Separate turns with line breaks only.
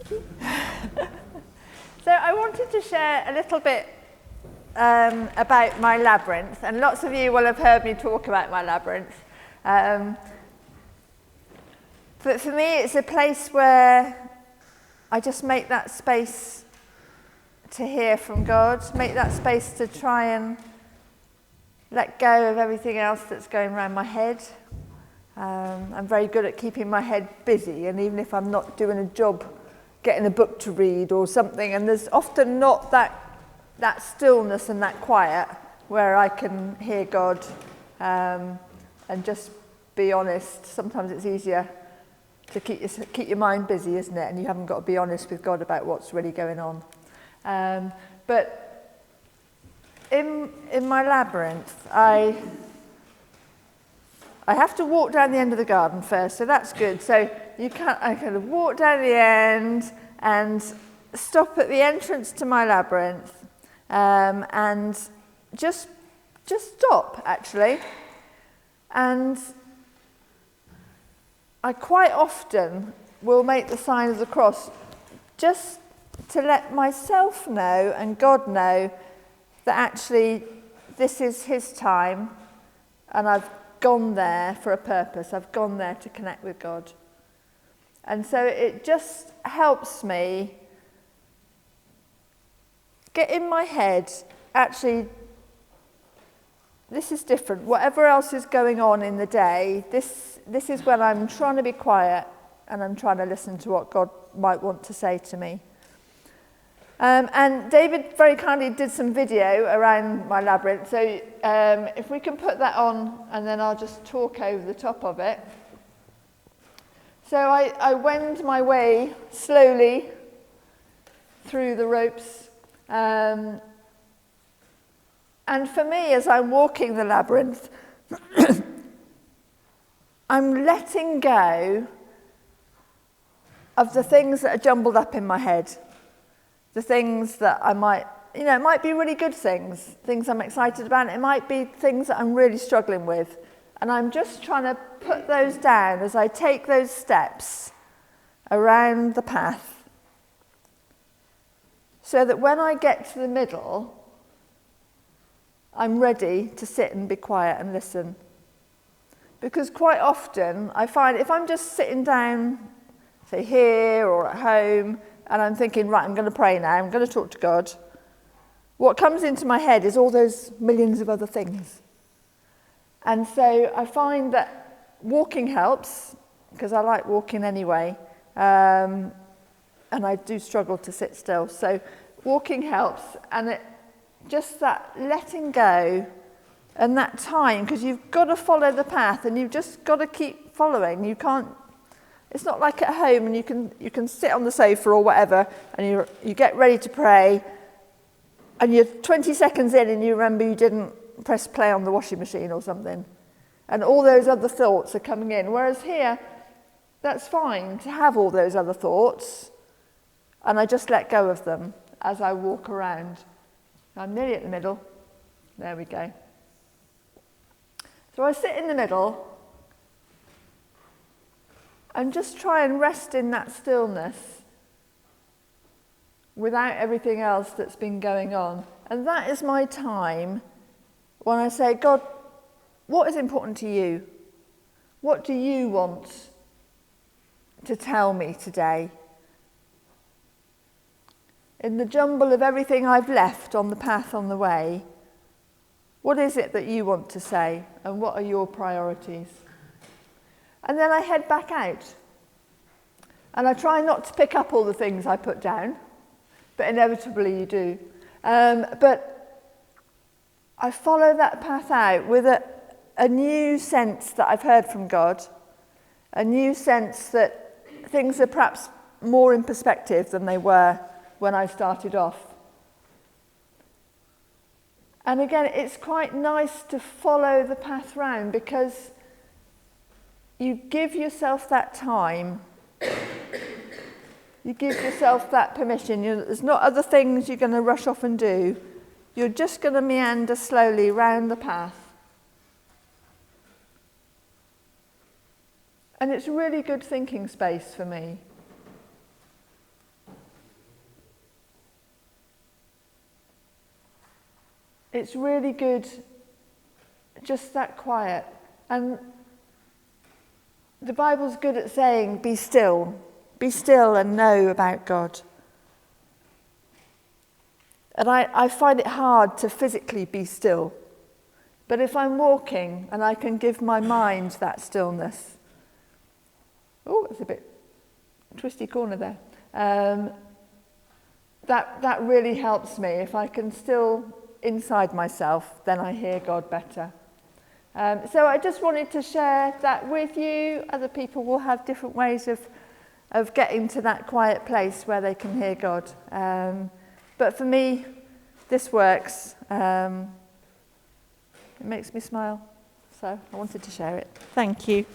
So I wanted to share a little bit about my labyrinth, and lots of you will have heard me talk about my labyrinth. But for me, it's a place where I just make that space to hear from God, make that space to try and let go of everything else that's going around my head. I'm very good at keeping my head busy, and even if I'm not doing a job, getting a book to read or something, and there's often not that stillness and that quiet where I can hear God and just be honest. Sometimes it's easier to keep your mind busy, isn't it? And you haven't got to be honest with God about what's really going on. But in my labyrinth, I have to walk down the end of the garden first, so that's good. So I kind of walk down the end and stop at the entrance to my labyrinth, and just stop, actually. And I quite often will make the sign of the cross just to let myself know and God know that actually this is his time and I've gone there for a purpose. I've gone there to connect with God. And so it just helps me get in my head, actually, this is different. Whatever else is going on in the day, this is when I'm trying to be quiet and I'm trying to listen to what God might want to say to me. And David very kindly did some video around my labyrinth. So if we can put that on, and then I'll just talk over the top of it. So I wend my way slowly through the ropes. And for me, as I'm walking the labyrinth, I'm letting go of the things that are jumbled up in my head. The things that I might, it might be really good things I'm excited about. It might be things that I'm really struggling with. And I'm just trying to put those down as I take those steps around the path, so that when I get to the middle, I'm ready to sit and be quiet and listen. Because quite often I find if I'm just sitting down, say here or at home, and I'm thinking, right, I'm going to pray now, I'm going to talk to God, what comes into my head is all those millions of other things. And so I find that walking helps, because I like walking anyway, and I do struggle to sit still. So walking helps, and just that letting go and that time, because you've got to follow the path and you've just got to keep following. You can't. It's not like at home and you can sit on the sofa or whatever and you get ready to pray and you're 20 seconds in and you remember you didn't press play on the washing machine or something. And all those other thoughts are coming in. Whereas here, that's fine to have all those other thoughts, and I just let go of them as I walk around. I'm nearly at the middle. There we go. So I sit in the middle and just try and rest in that stillness without everything else that's been going on. And that is my time when I say, God, what is important to you? What do you want to tell me today? In the jumble of everything I've left on the path on the way, what is it that you want to say, and what are your priorities? And then I head back out. And I try not to pick up all the things I put down, but inevitably you do. But I follow that path out with a new sense that I've heard from God, a new sense that things are perhaps more in perspective than they were when I started off. And again, it's quite nice to follow the path round, because you give yourself that time. You give yourself that permission. There's not other things you're going to rush off and do. You're just going to meander slowly round the path. And it's really good thinking space for me. it's really good, just that quiet. And the Bible's good at saying, be still and know about God. And I find it hard to physically be still. But if I'm walking and I can give my mind that stillness, it's a bit twisty corner there. That really helps me. If I can still inside myself, then I hear God better. So I just wanted to share that with you. Other people will have different ways of getting to that quiet place where they can hear God. But for me, this works. It makes me smile. So I wanted to share it. Thank you.